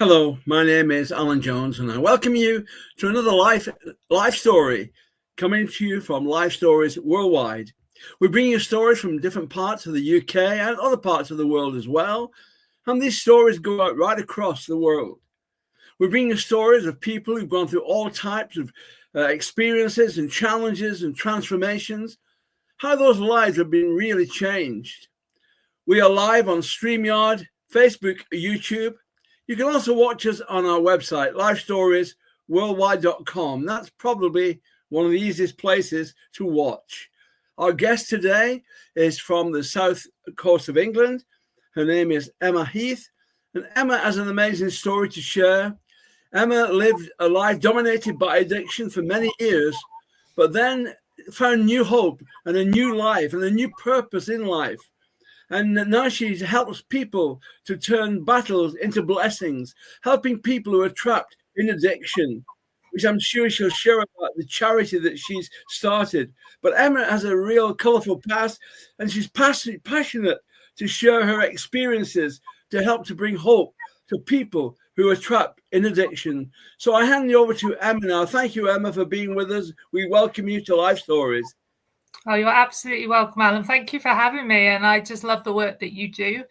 Hello, my name is Alan Jones, and I welcome you to another life story coming to you from Life Stories Worldwide. We bring you stories from different parts of the UK and other parts of the world as well, and these stories go out right across the world. We bring you stories of people who've gone through all types of experiences and challenges and transformations, how those lives have been really changed. We are live on StreamYard, Facebook, YouTube. You can also watch us on our website, lifestoriesworldwide.com. That's probably one of the easiest places to watch. Our guest today is from the south coast of England. Her name is Emma Heath, and Emma has an amazing story to share. Emma lived a life dominated by addiction for many years, but then found new hope and a new life and a new purpose in life. And now she helps people to turn battles into blessings, helping people who are trapped in addiction, which I'm sure she'll share about the charity that she's started. But Emma has a real colourful past, and she's passionate to share her experiences to help to bring hope to people who are trapped in addiction. So I hand you over to Emma now. Thank you, Emma, for being with us. We welcome you to Life Stories. Oh, you're absolutely welcome, Alan. Thank you for having me. And I just love the work that you do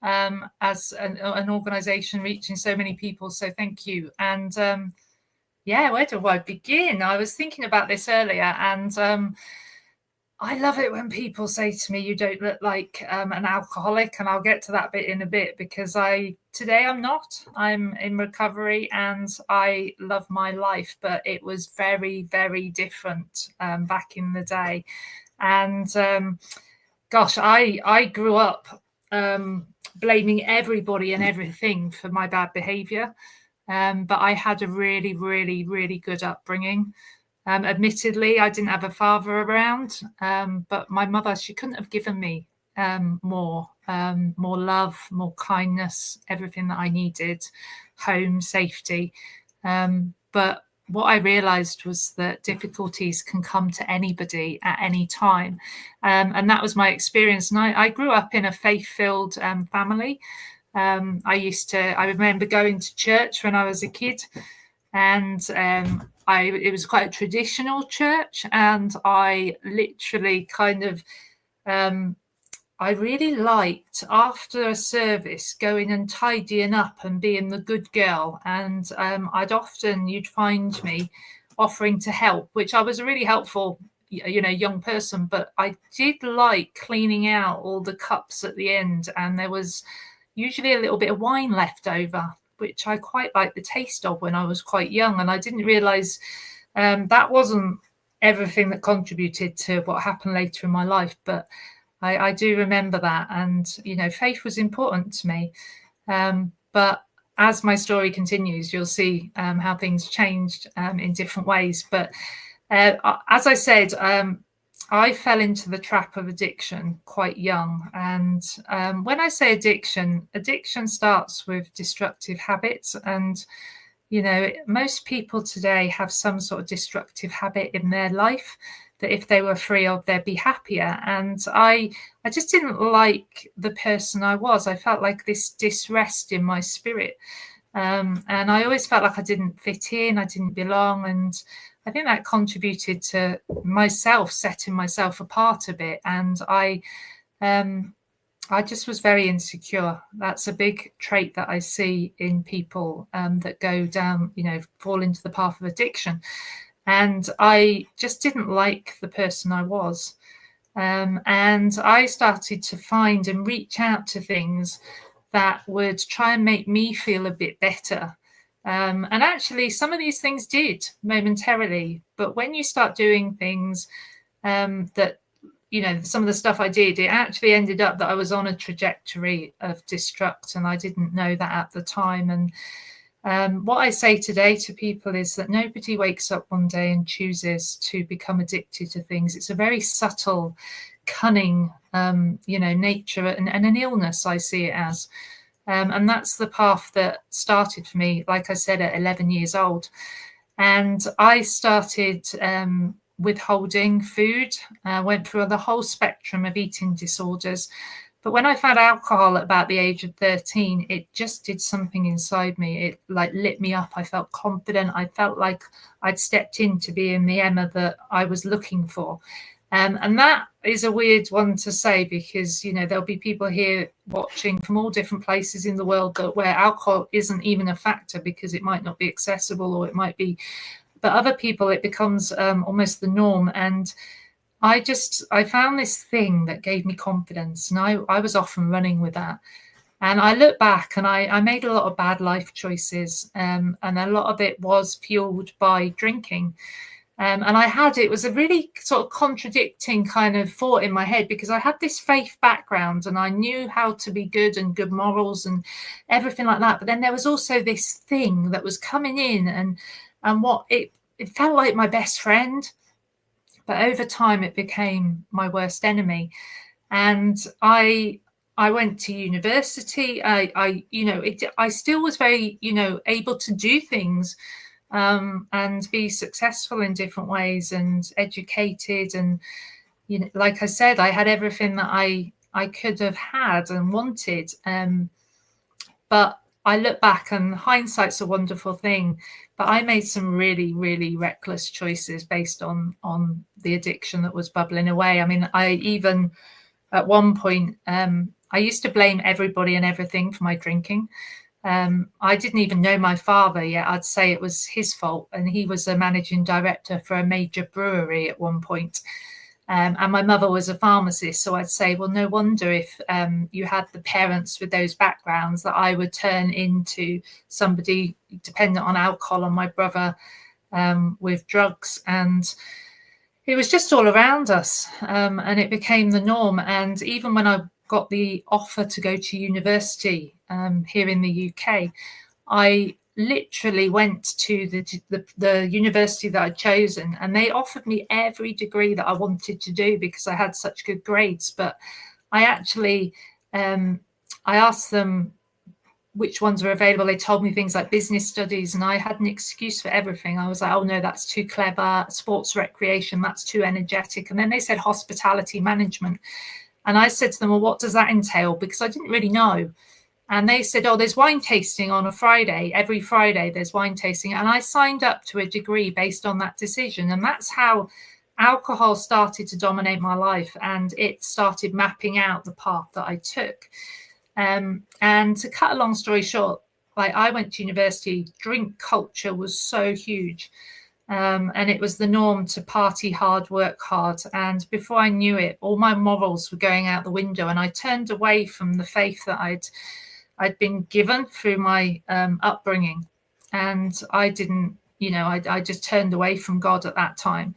as an organisation reaching so many people. So thank you. And where do I begin? I was thinking about this earlier, and I love it when people say to me, you don't look like an alcoholic. And I'll get to that bit in a bit, because today I'm not. I'm in recovery and I love my life, but it was very, very different back in the day. And I grew up blaming everybody and everything for my bad behaviour. But I had a really, really, really good upbringing. Admittedly, I didn't have a father around, but my mother, she couldn't have given me more love, more kindness, everything that I needed, home, safety. But what I realised was that difficulties can come to anybody at any time. And that was my experience. And I grew up in a faith-filled family. I remember going to church when I was a kid, and it was quite a traditional church, and I literally I really liked, after a service, going and tidying up and being the good girl. And you'd find me offering to help, which I was a really helpful, young person, but I did like cleaning out all the cups at the end, and there was usually a little bit of wine left over, which I quite liked the taste of when I was quite young. And I didn't realise that wasn't everything that contributed to what happened later in my life. But I do remember that. And, faith was important to me. But as my story continues, you'll see how things changed in different ways. But as I said, I fell into the trap of addiction quite young. And when I say addiction starts with destructive habits. And, most people today have some sort of destructive habit in their life that if they were free of, they'd be happier. And I just didn't like the person I was. I felt like this disrest in my spirit. And I always felt like I didn't fit in, I didn't belong. And I think that contributed to myself setting myself apart a bit. And I just was very insecure. That's a big trait that I see in people that go down, fall into the path of addiction. And I just didn't like the person I was. And I started to find and reach out to things that would try and make me feel a bit better. And actually, some of these things did momentarily. But when you start doing things that, some of the stuff I did, it actually ended up that I was on a trajectory of destruct, and I didn't know that at the time. And what I say today to people is that nobody wakes up one day and chooses to become addicted to things. It's a very subtle, cunning, nature and an illness, I see it as. And that's the path that started for me, like I said, at 11 years old. And I started withholding food, went through the whole spectrum of eating disorders. But when I found alcohol at about the age of 13, it just did something inside me. It like lit me up. I felt confident. I felt like I'd stepped into being the Emma that I was looking for. And that is a weird one to say, because, you know, there'll be people here watching from all different places in the world where alcohol isn't even a factor because it might not be accessible, or it might be, but other people it becomes almost the norm. And I found this thing that gave me confidence, and I was off and running with that. And I look back and I made a lot of bad life choices, and a lot of it was fueled by drinking. And it was a really sort of contradicting kind of thought in my head, because I had this faith background and I knew how to be good and good morals and everything like that. But then there was also this thing that was coming in, and what it felt like my best friend. But over time, it became my worst enemy. And I went to university. I still was very, able to do things and be successful in different ways and educated. And, like I said, I had everything that I could have had and wanted. But I look back, and hindsight's a wonderful thing. But I made some really, really reckless choices based on the addiction that was bubbling away. I mean, I even at one point, I used to blame everybody and everything for my drinking. I didn't even know my father yet. I'd say it was his fault, and he was a managing director for a major brewery at one point. And my mother was a pharmacist, so I'd say, well, no wonder if you had the parents with those backgrounds that I would turn into somebody dependent on alcohol, and my brother with drugs. And it was just all around us, and it became the norm. And even when I got the offer to go to university here in the UK, I literally went to the university that I'd chosen, and they offered me every degree that I wanted to do because I had such good grades. But I actually, I asked them which ones were available. They told me things like business studies, and I had an excuse for everything. I was like, oh no, that's too clever. Sports recreation, that's too energetic. And then they said hospitality management. And I said to them, well, what does that entail? Because I didn't really know. And they said, oh, there's wine tasting on a Friday. Every Friday there's wine tasting. And I signed up to a degree based on that decision. And that's how alcohol started to dominate my life. And it started mapping out the path that I took. And to cut a long story short, like, I went to university, drink culture was so huge. And it was the norm to party hard, work hard. And before I knew it, all my morals were going out the window. And I turned away from the faith that I'd been given through my upbringing. And I didn't, I just turned away from God at that time.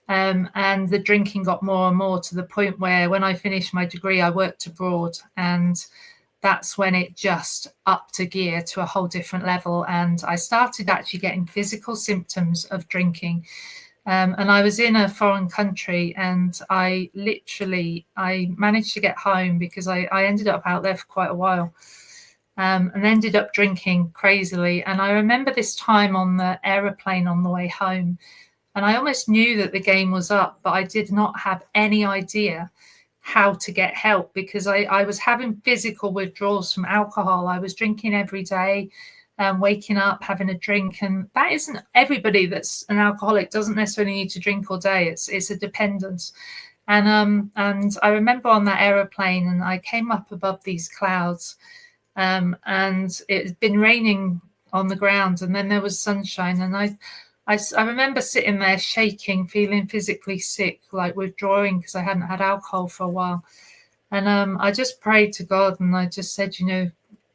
And the drinking got more and more, to the point where when I finished my degree, I worked abroad. And that's when it just upped a gear to a whole different level. And I started actually getting physical symptoms of drinking. And I was in a foreign country, and I managed to get home because I ended up out there for quite a while, and ended up drinking crazily. And I remember this time on the aeroplane on the way home, and I almost knew that the game was up, but I did not have any idea how to get help, because I was having physical withdrawals from alcohol. I was drinking every day, waking up, having a drink. And that isn't everybody that's an alcoholic doesn't necessarily need to drink all day. It's a dependence. And I remember on that aeroplane, and I came up above these clouds, and it had been raining on the ground, and then there was sunshine. And I remember sitting there shaking, feeling physically sick, like withdrawing because I hadn't had alcohol for a while. And I just prayed to God, and I just said,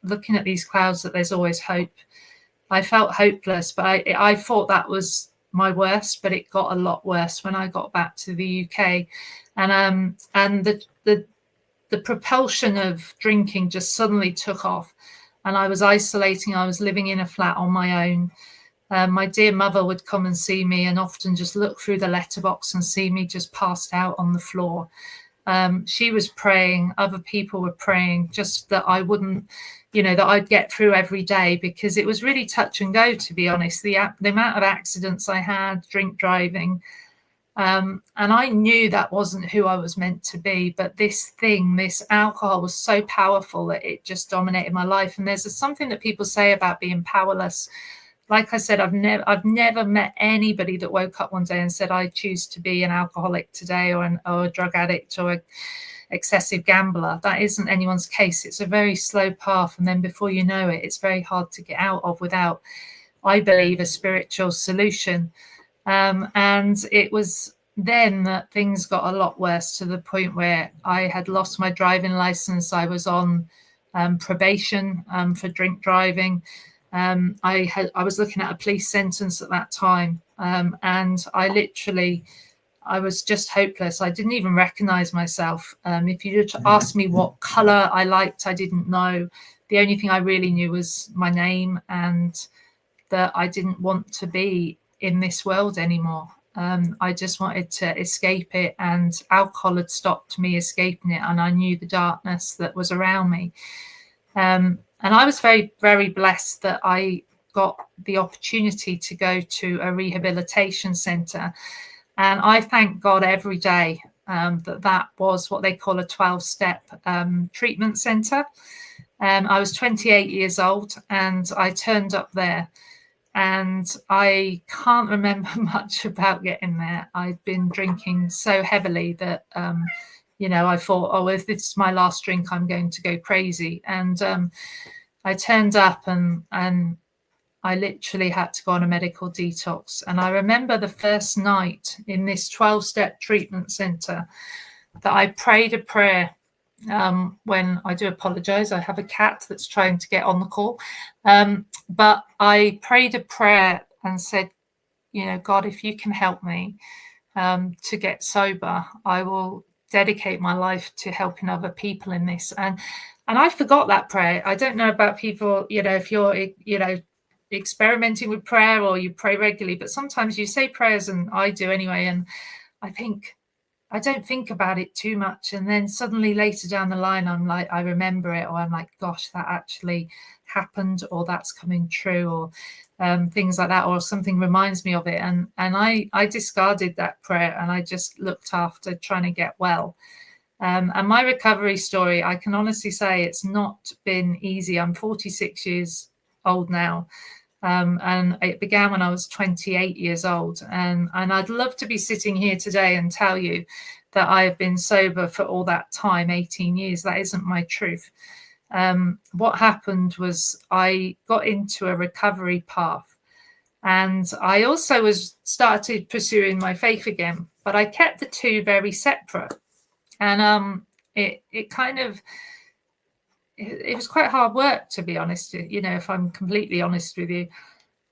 looking at these clouds, that there's always hope. I felt hopeless, but I thought that was my worst, but it got a lot worse when I got back to the UK. And the propulsion of drinking just suddenly took off, and I was isolating. I was living in a flat on my own. My dear mother would come and see me, and often just look through the letterbox and see me just passed out on the floor. She was praying, other people were praying, just that I wouldn't, that I'd get through every day, because it was really touch and go, to be honest. The amount of accidents I had, drink driving, And I knew that wasn't who I was meant to be. But this alcohol was so powerful that it just dominated my life. And there's something that people say about being powerless. Like I said, I've never met anybody that woke up one day and said, I choose to be an alcoholic today, or a drug addict, or an excessive gambler. That isn't anyone's case. It's a very slow path. And then before you know it, it's very hard to get out of without, I believe, a spiritual solution. And it was then that things got a lot worse, to the point where I had lost my driving license. I was on probation for drink driving. I was looking at a police sentence at that time, and I was just hopeless. I didn't even recognize myself. If you asked me what color I liked, I didn't know. The only thing I really knew was my name, and that I didn't want to be in this world anymore. I just wanted to escape it, and alcohol had stopped me escaping it, and I knew the darkness that was around me. And I was very, very blessed that I got the opportunity to go to a rehabilitation centre. And I thank God every day that was what they call a 12-step treatment centre. I was 28 years old, and I turned up there. And I can't remember much about getting there. I'd been drinking so heavily that, I thought, oh, if this is my last drink, I'm going to go crazy. And I turned up, and I literally had to go on a medical detox. And I remember the first night in this 12-step treatment centre that I prayed a prayer. When I do apologize, I have a cat that's trying to get on the call. But I prayed a prayer and said, God, if you can help me to get sober, I will dedicate my life to helping other people in this. And I forgot that prayer. I don't know about people, if you're, experimenting with prayer or you pray regularly, but sometimes you say prayers, and I do anyway. And I don't think about it too much. And then suddenly later down the line, I'm like, I remember it, or I'm like, gosh, that actually happened, or that's coming true, or things like that, or something reminds me of it. And I discarded that prayer, and I just looked after trying to get well. And my recovery story, I can honestly say it's not been easy. I'm 46 years old now. And it began when I was 28 years old. And I'd love to be sitting here today and tell you that I have been sober for all that time, 18 years. That isn't my truth. What happened was I got into a recovery path, and I also started pursuing my faith again, but I kept the two very separate. And it was quite hard work, to be honest, if I'm completely honest with you.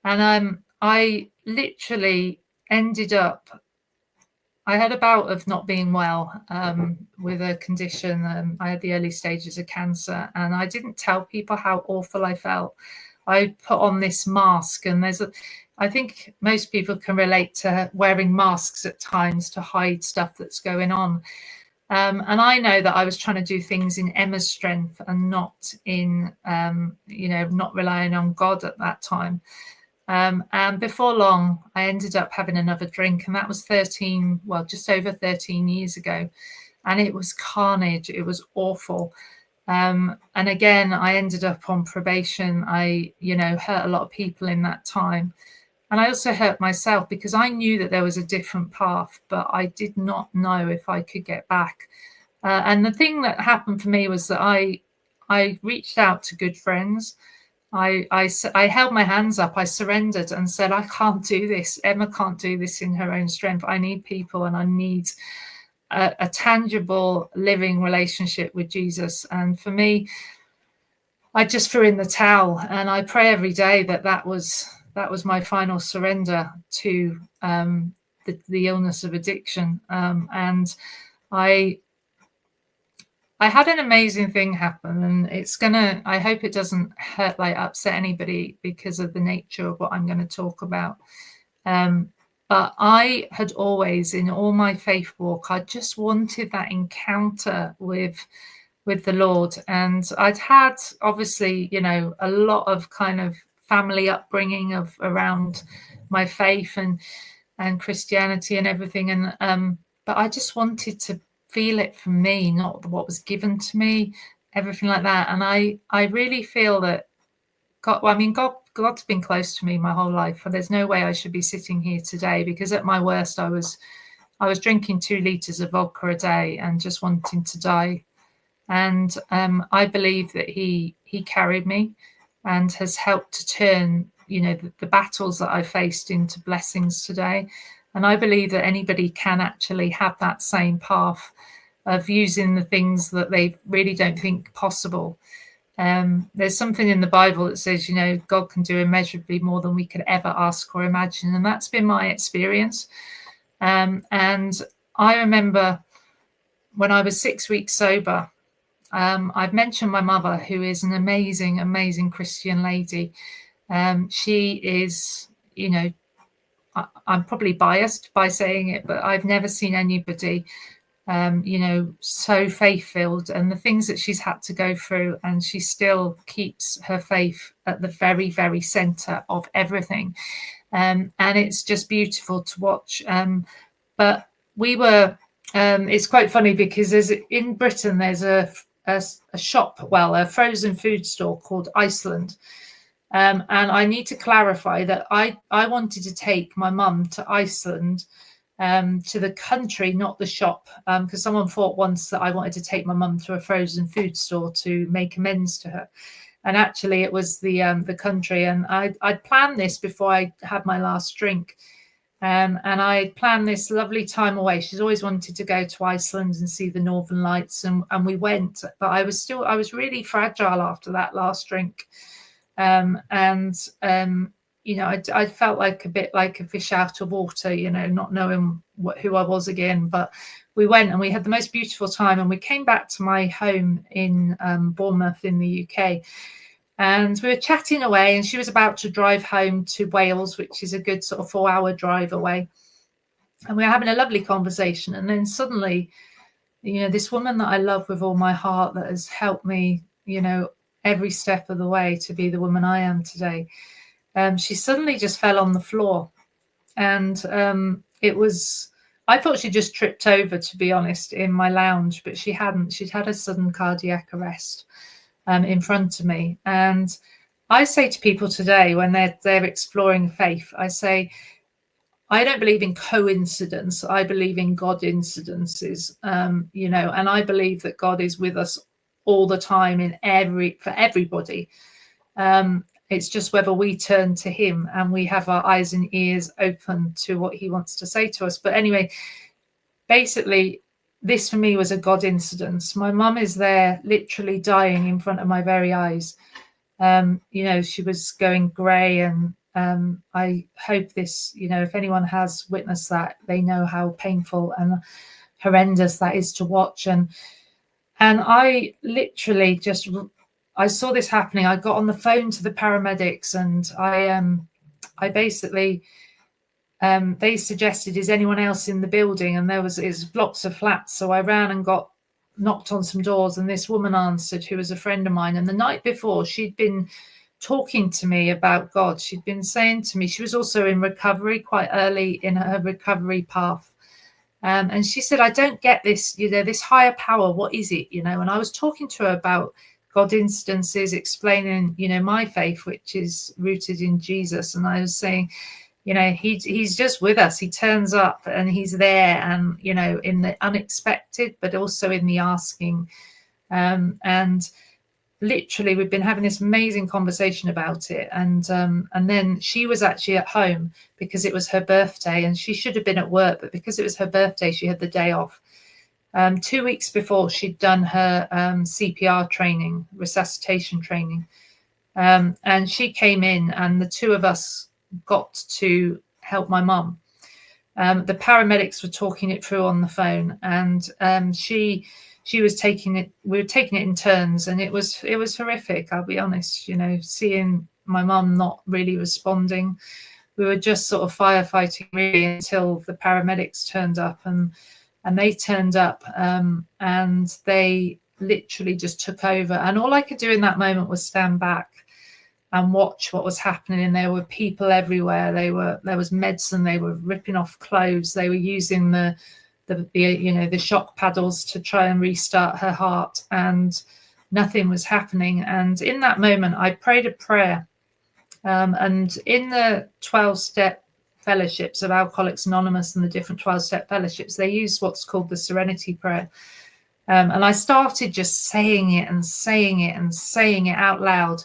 And I literally ended up, I had a bout of not being well with a condition. I had the early stages of cancer, and I didn't tell people how awful I felt. I put on this mask, and I think most people can relate to wearing masks at times to hide stuff that's going on. And I know that I was trying to do things in Emma's strength and not in, not relying on God at that time. And before long, I ended up having another drink, and that was just over 13 years ago. And it was carnage. It was awful. And again, I ended up on probation. I, hurt a lot of people in that time. And I also hurt myself, because I knew that there was a different path, but I did not know if I could get back. And the thing that happened for me was that I reached out to good friends. I held my hands up. I surrendered and said, I can't do this. Emma can't do this in her own strength. I need people, and I need a tangible living relationship with Jesus. And for me, I just threw in the towel, and I pray every day that was my final surrender to the illness of addiction. And I had an amazing thing happen, and I hope it doesn't upset anybody because of the nature of what I'm going to talk about. But I had always, in all my faith walk, I just wanted that encounter with the Lord. And I'd had, obviously, a lot of kind of family upbringing around my faith, and and Christianity and everything. And but I just wanted to feel it for me, not what was given to me, everything like that. And I really feel that God, well, I mean, God's been close to me my whole life, and there's no way I should be sitting here today, because at my worst, I was drinking 2 liters of vodka a day and just wanting to die. And I believe that he carried me and has helped to turn, the battles that I faced into blessings today. And I believe that anybody can actually have that same path of using the things that they really don't think possible. There's something in the Bible that says, God can do immeasurably more than we could ever ask or imagine. And that's been my experience. And I remember when I was 6 weeks sober, I've mentioned my mother, who is an amazing, amazing Christian lady. She is, I'm probably biased by saying it, but I've never seen anybody, so faith-filled, and the things that she's had to go through, and she still keeps her faith at the very, very center of everything. And it's just beautiful to watch. But we were, it's quite funny because in Britain, there's a shop, a frozen food store called Iceland. And I need to clarify that I wanted to take my mum to Iceland, to the country, not the shop, because someone thought once that I wanted to take my mum to a frozen food store to make amends to her. And actually it was the country. And I'd planned this before I had my last drink. And I planned this lovely time away. She's always wanted to go to Iceland and see the Northern Lights. And we went, but I was really fragile after that last drink. I felt like a bit like a fish out of water, not knowing who I was again. But we went and we had the most beautiful time. And we came back to my home in Bournemouth in the UK. And we were chatting away, and she was about to drive home to Wales, which is a good sort of 4-hour drive away. And we were having a lovely conversation. And then suddenly, this woman that I love with all my heart, that has helped me, every step of the way to be the woman I am today, she suddenly just fell on the floor. And I thought she just tripped over, to be honest, in my lounge, but she hadn't. She'd had a sudden cardiac arrest in front of me. And I say to people today, when they're exploring faith, I say, I don't believe in coincidence. I believe in God incidences, and I believe that God is with us all the time for everybody. It's just whether we turn to him and we have our eyes and ears open to what he wants to say to us. But anyway, basically, this for me was a God incidence. My mum is there literally dying in front of my very eyes. She was going grey, and I hope this, if anyone has witnessed that, they know how painful and horrendous that is to watch. And I literally I saw this happening. I got on the phone to the paramedics, and I basically, they suggested, is anyone else in the building? And it was blocks of flats. So I ran and knocked on some doors, and this woman answered, who was a friend of mine. And the night before, she'd been talking to me about God. She'd been saying to me, she was also in recovery, quite early in her recovery path. And she said, I don't get this, this higher power. What is it? And I was talking to her about God instances, explaining, my faith, which is rooted in Jesus. And I was saying, he's just with us. He turns up and he's there, and, in the unexpected, but also in the asking. And literally, we've been having this amazing conversation about it. And then she was actually at home because it was her birthday, and she should have been at work, but because it was her birthday, she had the day off. 2 weeks before, she'd done her CPR training, resuscitation training. And she came in, and the two of us got to help my mum. The paramedics were talking it through on the phone, and she was taking it. We were taking it in turns, and it was horrific. I'll be honest. Seeing my mum not really responding, we were just sort of firefighting really until the paramedics turned up, and they turned up, and they literally just took over. And all I could do in that moment was stand back and watch what was happening. And there were people everywhere. There was medicine. They were ripping off clothes. They were using the shock paddles to try and restart her heart, and nothing was happening. And in that moment, I prayed a prayer. And in the 12-step fellowships of Alcoholics Anonymous and the different 12-step fellowships, they use what's called the Serenity Prayer. And I started just saying it and saying it and saying it out loud.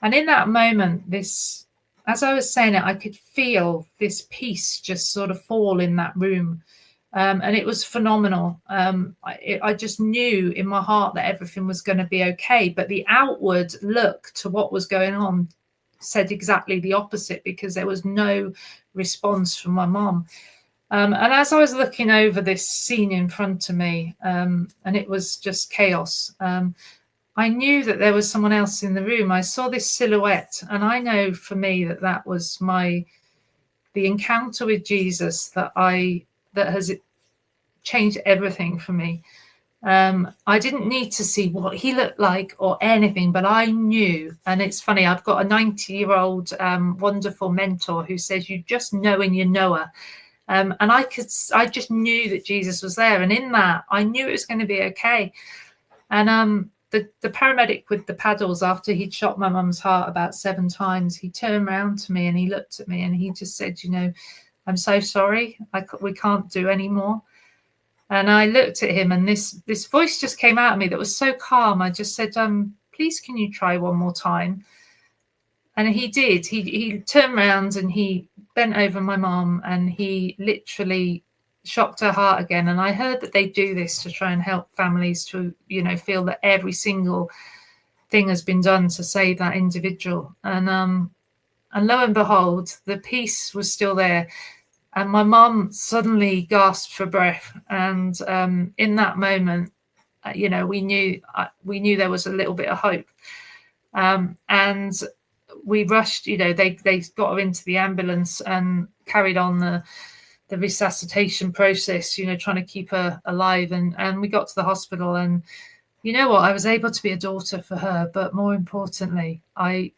And in that moment, as I was saying it, I could feel this peace just sort of fall in that room. And it was phenomenal. I just knew in my heart that everything was going to be okay. But the outward look to what was going on said exactly the opposite, because there was no response from my mom. And as I was looking over this scene in front of me, and it was just chaos, I knew that there was someone else in the room. I saw this silhouette, and I know for me that was the encounter with Jesus that has changed everything for me. I didn't need to see what he looked like or anything, but I knew. And it's funny, I've got a 90-year-old wonderful mentor who says, you just know in your knower. And I just knew that Jesus was there. And in that, I knew it was going to be okay. And the paramedic with the paddles, after he'd shot my mum's heart about 7 times, he turned around to me and he looked at me and he just said, I'm so sorry. We can't do any more. And I looked at him, and this voice just came out of me that was so calm. I just said, please, can you try one more time? And he did. He turned around and he bent over my mom and he literally shocked her heart again. And I heard that they do this to try and help families to, feel that every single thing has been done to save that individual. And lo and behold, the peace was still there. And my mum suddenly gasped for breath. And in that moment, we knew there was a little bit of hope. And we rushed, they got her into the ambulance and carried on the resuscitation process, trying to keep her alive. And we got to the hospital, and you know what? I was able to be a daughter for her. But more importantly, I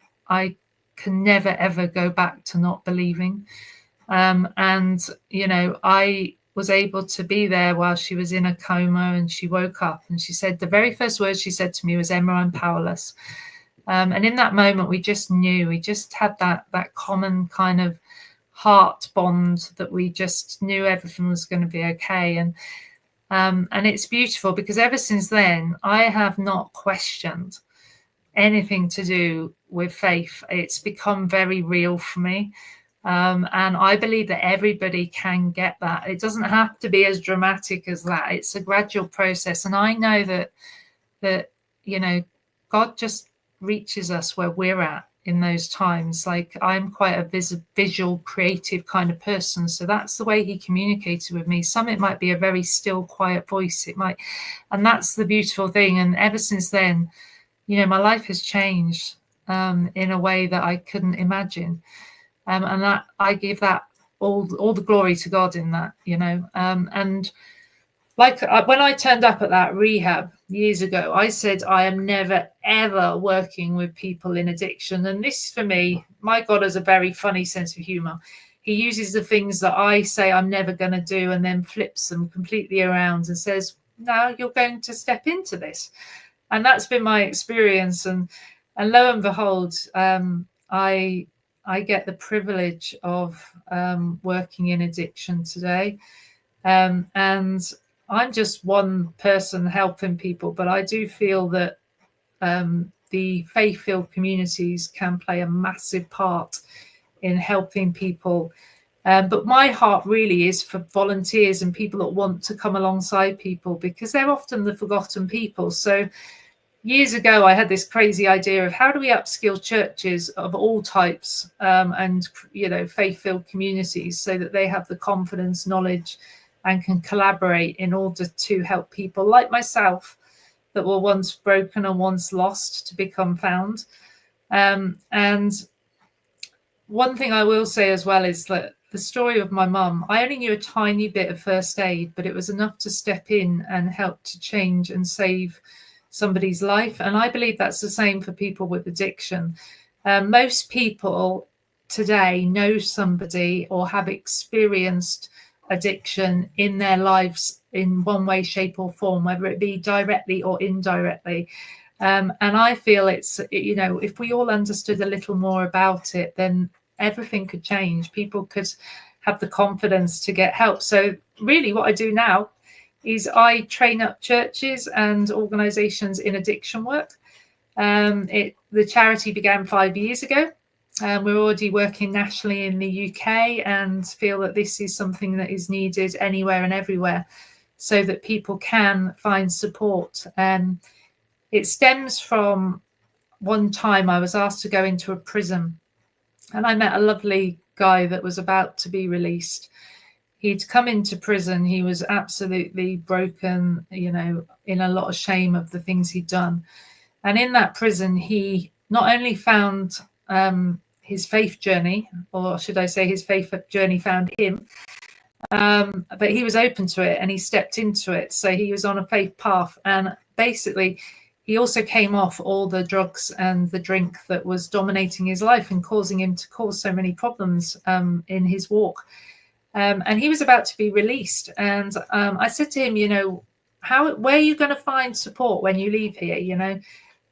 can never, ever go back to not believing. I was able to be there while she was in a coma, and she woke up and she said, the very first words she said to me was, Emma, I'm powerless. And in that moment, we just knew, we just had that common kind of heart bond that we just knew everything was going to be okay. And it's beautiful, because ever since then, I have not questioned anything to do with faith. It's become very real for me. And I believe that everybody can get that. It doesn't have to be as dramatic as that. It's a gradual process. And I know that God just reaches us where we're at in those times. Like, I'm quite a visual, creative kind of person. So that's the way he communicated with me. Some, it might be a very still, quiet voice. And that's the beautiful thing. And ever since then, my life has changed in a way that I couldn't imagine. And that I give that all the glory to God in that, and like when I turned up at that rehab years ago, I said, I am never, ever working with people in addiction. And this, for me, my God has a very funny sense of humor. He uses the things that I say I'm never going to do and then flips them completely around and says, no, you're going to step into this. And that's been my experience. And lo and behold, I get the privilege of working in addiction today. And I'm just one person helping people, but I do feel that the faith-filled communities can play a massive part in helping people. But my heart really is for volunteers and people that want to come alongside people, because they're often the forgotten people. So years ago, I had this crazy idea of how do we upskill churches of all types and, faith-filled communities so that they have the confidence, knowledge, and can collaborate in order to help people like myself that were once broken and once lost to become found. And one thing I will say as well is that the story of my mum, I only knew a tiny bit of first aid, but it was enough to step in and help to change and save somebody's life. And I believe that's the same for people with addiction. Most people today know somebody or have experienced addiction in their lives in one way, shape, or form, whether it be directly or indirectly. And I feel it's, if we all understood a little more about it, then everything could change. People could have the confidence to get help. So really what I do now is I train up churches and organizations in addiction work. The charity began 5 years ago. We're already working nationally in the UK and feel that this is something that is needed anywhere and everywhere so that people can find support. It stems from one time I was asked to go into a prison, and I met a lovely guy that was about to be released. He'd come into prison. He was absolutely broken, in a lot of shame of the things he'd done. And in that prison, he not only found his faith journey, or should I say his faith journey found him, but he was open to it and he stepped into it. So he was on a faith path. And basically, he also came off all the drugs and the drink that was dominating his life and causing him to cause so many problems in his walk. And he was about to be released. And I said to him, where are you going to find support when you leave here,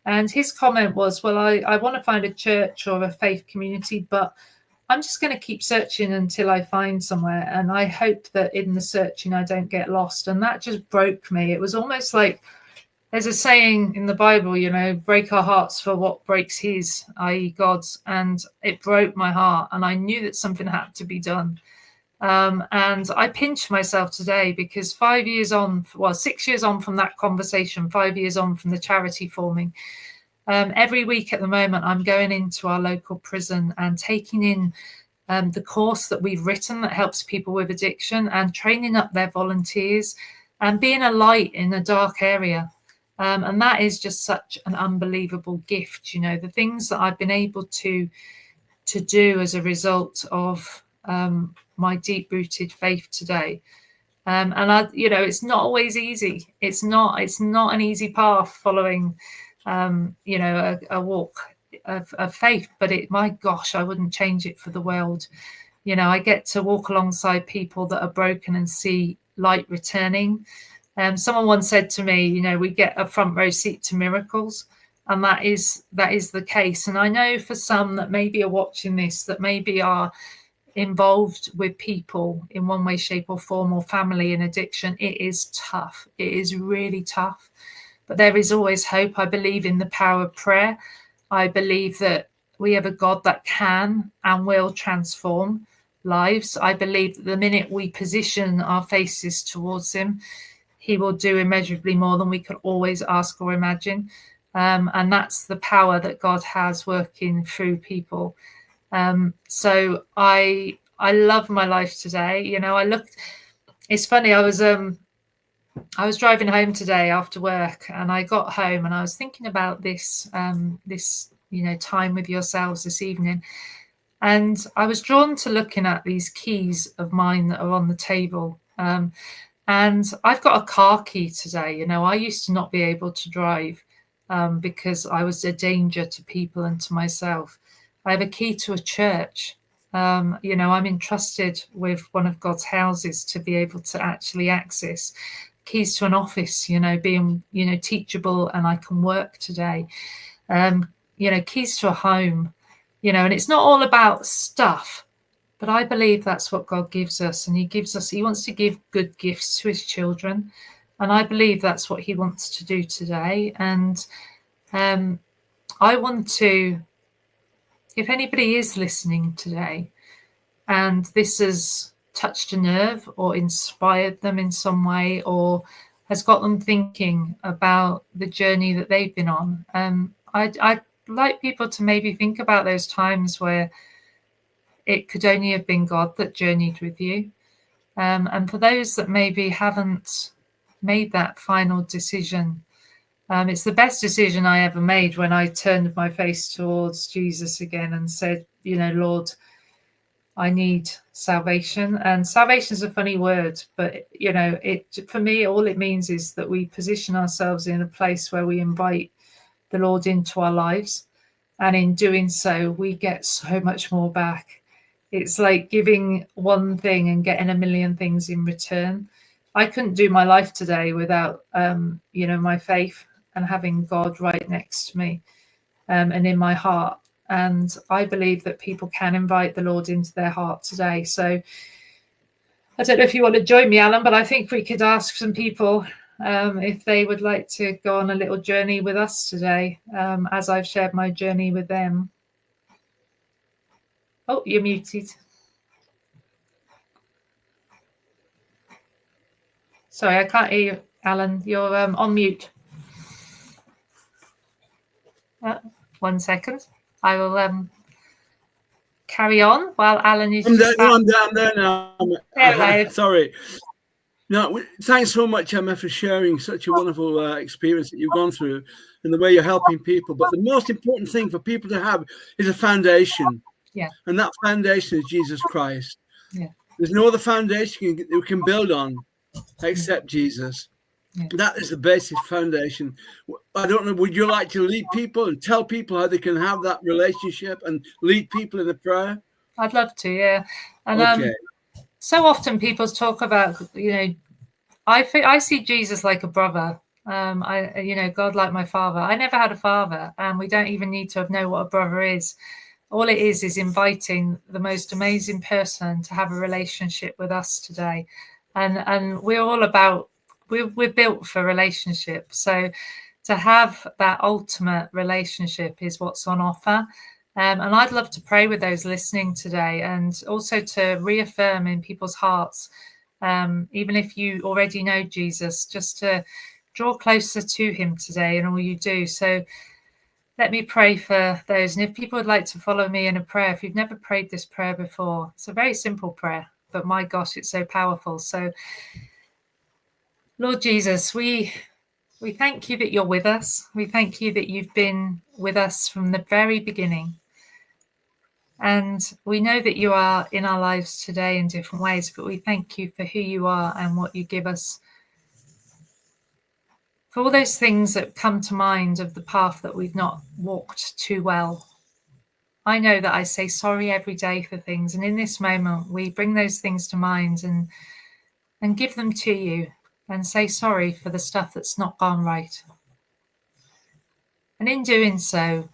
And his comment was, well, I want to find a church or a faith community, but I'm just going to keep searching until I find somewhere. And I hope that in the searching, I don't get lost. And that just broke me. It was almost like there's a saying in the Bible, break our hearts for what breaks his, i.e. God's. And it broke my heart. And I knew that something had to be done. And I pinched myself today because 6 years on from that conversation, 5 years on from the charity forming, every week at the moment, I'm going into our local prison and taking in the course that we've written that helps people with addiction and training up their volunteers and being a light in a dark area. And that is just such an unbelievable gift, the things that I've been able to do as a result of my deep-rooted faith today. And it's not always easy. It's not an easy path following a walk of faith, but my gosh, I wouldn't change it for the world. I get to walk alongside people that are broken and see light returning. Someone once said to me, we get a front row seat to miracles, and that is the case. And I know for some that maybe are watching this, that maybe are involved with people in one way, shape, or form, or family in addiction, it is tough. It is really tough. But there is always hope. I believe in the power of prayer. I believe that we have a God that can and will transform lives. I believe that the minute we position our faces towards him, he will do immeasurably more than we could always ask or imagine. And that's the power that God has working through people. So I love my life today. It's funny. I was driving home today after work, and I got home and I was thinking about this time with yourselves this evening. And I was drawn to looking at these keys of mine that are on the table. And I've got a car key today. I used to not be able to drive because I was a danger to people and to myself. I have a key to a church. I'm entrusted with one of God's houses to be able to actually access. Keys to an office, being, teachable, and I can work today. Keys to a home, and it's not all about stuff, but I believe that's what God gives us. And he wants to give good gifts to his children. And I believe that's what he wants to do today. And I want to, if anybody is listening today and this has touched a nerve or inspired them in some way or has got them thinking about the journey that they've been on, I'd like people to maybe think about those times where it could only have been God that journeyed with you. And for those that maybe haven't made that final decision, it's the best decision I ever made when I turned my face towards Jesus again and said, Lord, I need salvation. And salvation is a funny word, but, for me, all it means is that we position ourselves in a place where we invite the Lord into our lives. And in doing so, we get so much more back. It's like giving one thing and getting a million things in return. I couldn't do my life today without, my faith and having God right next to me, and in my heart. And I believe that people can invite the Lord into their heart today. So I don't know if you want to join me, Alan, but I think we could ask some people if they would like to go on a little journey with us today, as I've shared my journey with them. Oh, you're muted. Sorry, I can't hear you, Alan. You're on mute. 1 second. I will carry on while Alan is I'm there now. There. Sorry. No, thanks so much, Emma, for sharing such a wonderful experience that you've gone through and the way you're helping people. But the most important thing for people to have is a foundation. Yeah. And that foundation is Jesus Christ. Yeah. There's no other foundation we can build on except Jesus. Yeah. That is the basic foundation. I don't know, would you like to lead people and tell people how they can have that relationship and lead people in a prayer? I'd love to, yeah. And okay. So often people talk about, I see Jesus like a brother. God like my father. I never had a father, and we don't even need to know what a brother is. All it is inviting the most amazing person to have a relationship with us today. And we're all about, we're built for relationship. So to have that ultimate relationship is what's on offer. And I'd love to pray with those listening today, and also to reaffirm in people's hearts, even if you already know Jesus, just to draw closer to him today in all you do. So let me pray for those. And if people would like to follow me in a prayer, if you've never prayed this prayer before, it's a very simple prayer, but my gosh, it's so powerful. So Lord Jesus, we thank you that you're with us. We thank you that you've been with us from the very beginning. And we know that you are in our lives today in different ways, but we thank you for who you are and what you give us. For all those things that come to mind of the path that we've not walked too well. I know that I say sorry every day for things. And in this moment, we bring those things to mind and give them to you and say sorry for the stuff that's not gone right. And in doing so,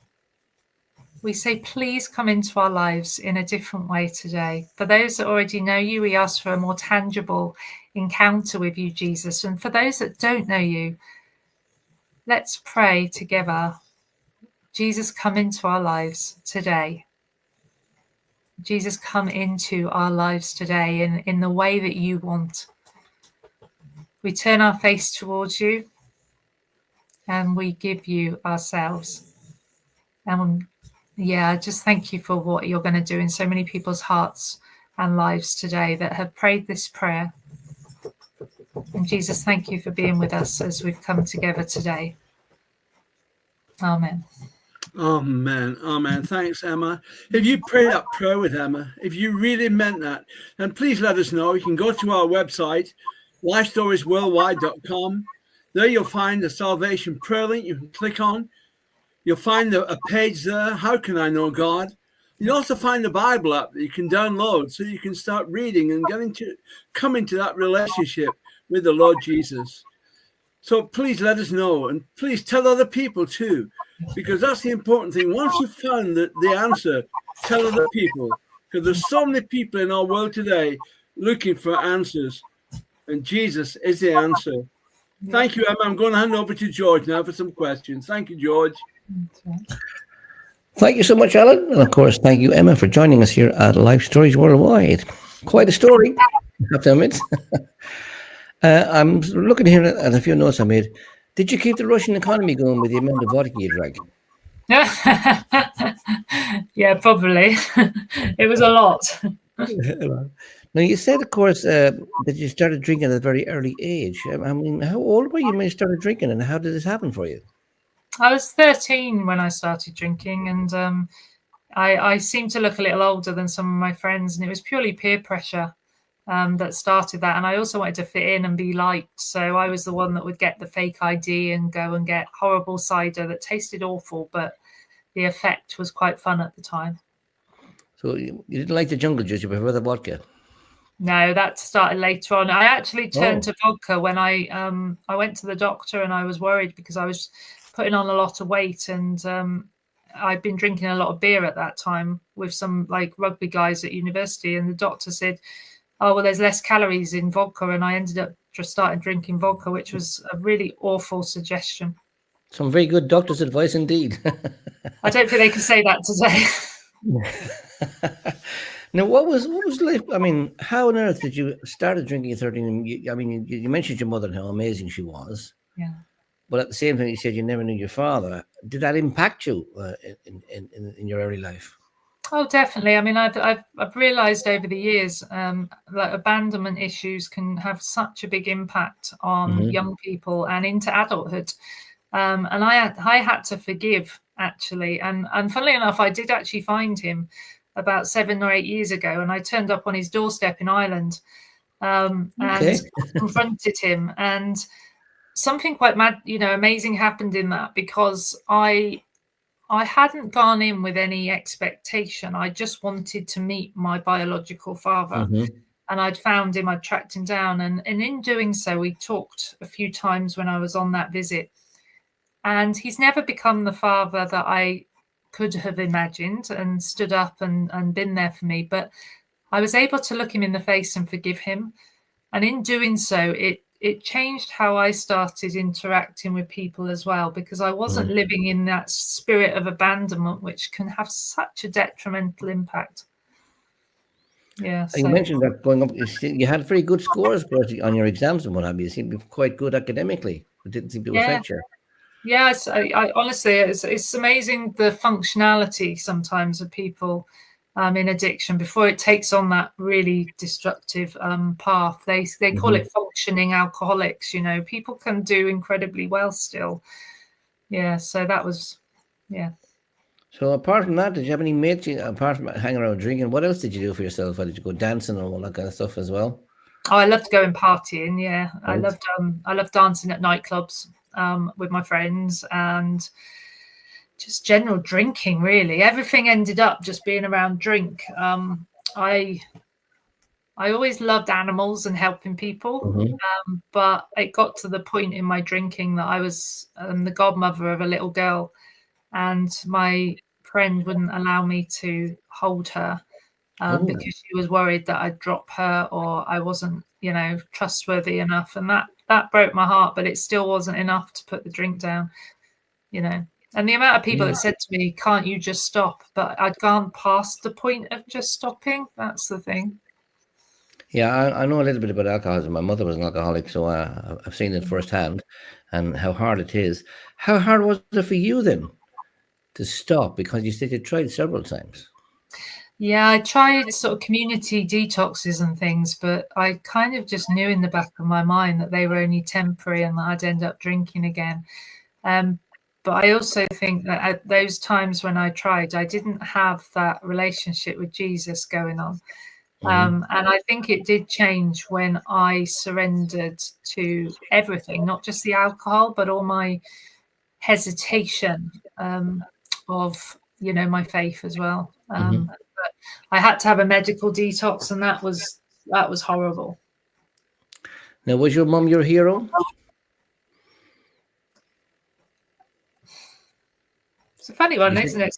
we say, please come into our lives in a different way today. For those that already know you, we ask for a more tangible encounter with you, Jesus. And for those that don't know you, let's pray together. Jesus, come into our lives today. Jesus, come into our lives today in the way that you want. We turn our face towards you and we give you ourselves. And just thank you for what you're going to do in so many people's hearts and lives today that have prayed this prayer. And Jesus, thank you for being with us as we've come together today. Amen. Amen. Amen. Thanks, Emma. If you prayed that prayer with Emma, if you really meant that, then please let us know. You can go to our website, lifestoriesworldwide.com. There you'll find the salvation prayer link you can click on. You'll find a page there, How Can I Know God? You'll also find the Bible app that you can download so you can start reading and come into that relationship with the Lord Jesus. So please let us know, and please tell other people too, because that's the important thing. Once you've found the answer, tell other people, because there's so many people in our world today looking for answers, and Jesus is the answer. Thank you, Emma. I'm going to hand over to George now for some questions. Thank you, George. Thank you so much, Alan. And of course, thank you, Emma, for joining us here at Life Stories Worldwide. Quite a story, I have to admit. I'm looking here at a few notes I made. Did you keep the Russian economy going with the amount of vodka you drank? Yeah, probably. It was a lot. Now, you said, of course, that you started drinking at a very early age. I mean, how old were you when you started drinking, and how did this happen for you? I was 13 when I started drinking, and I seemed to look a little older than some of my friends, and it was purely peer pressure that started that. And I also wanted to fit in and be liked, so I was the one that would get the fake ID and go and get horrible cider that tasted awful, but the effect was quite fun at the time. So you didn't like the jungle juice, you prefer the vodka? No, that started later on. I actually turned Oh. to vodka when I went to the doctor, and I was worried because I was putting on a lot of weight, and I'd been drinking a lot of beer at that time with some like rugby guys at university, and the doctor said, "Oh, well, there's less calories in vodka," and I ended up just starting drinking vodka, which was a really awful suggestion. Some very good doctor's advice indeed. I don't think they can say that today. Now, what was life? I mean, how on earth did you started drinking at 13? I mean, you mentioned your mother and how amazing she was, Yeah. but at the same time, you said you never knew your father. Did that impact you in your early life? Oh, definitely. I mean, I've realised over the years that abandonment issues can have such a big impact on young people and into adulthood. And I had to forgive, actually. And funnily enough, I did actually find him about 7 or 8 years ago, and I turned up on his doorstep in Ireland and confronted him. And something quite amazing happened in that, because I hadn't gone in with any expectation. I just wanted to meet my biological father. And I'd found him, I'd tracked him down. And in doing so, we talked a few times when I was on that visit. And he's never become the father that I could have imagined and stood up and been there for me. But I was able to look him in the face and forgive him. And in doing so, it changed how I started interacting with people as well, because I wasn't living in that spirit of abandonment, which can have such a detrimental impact. Yeah. You mentioned that going up, you had very good scores on your exams and what have you. You seemed to be quite good academically. It didn't seem to affect you. Yeah, I honestly, it's amazing the functionality sometimes of people in addiction before it takes on that really destructive path. They call it functioning alcoholics. You know, people can do incredibly well still. Yeah, so that was, yeah. So apart from that, did you have any mates, apart from hanging around drinking, what else did you do for yourself? Did you go dancing and all that kind of stuff as well? Oh, I loved going partying. Yeah, Right. I loved dancing at nightclubs with my friends, and just general drinking. Really, everything ended up just being around drink. I always loved animals and helping people, but it got to the point in my drinking that I was the godmother of a little girl, and my friend wouldn't allow me to hold her. Because she was worried that I'd drop her or I wasn't, trustworthy enough. And that broke my heart, but it still wasn't enough to put the drink down, And the amount of people that said to me, "Can't you just stop?" But I'd gone past the point of just stopping. That's the thing. Yeah, I know a little bit about alcoholism. My mother was an alcoholic, so I've seen it firsthand and how hard it is. How hard was it for you then to stop? Because you said you tried several times. Yeah, I tried sort of community detoxes and things, but I kind of just knew in the back of my mind that they were only temporary and that I'd end up drinking again. But I also think that at those times when I tried, I didn't have that relationship with Jesus going on. And I think it did change when I surrendered to everything, not just the alcohol, but all my hesitation of, my faith as well. But I had to have a medical detox, and that was horrible. Now, was your mum your hero? It's a funny one, isn't it?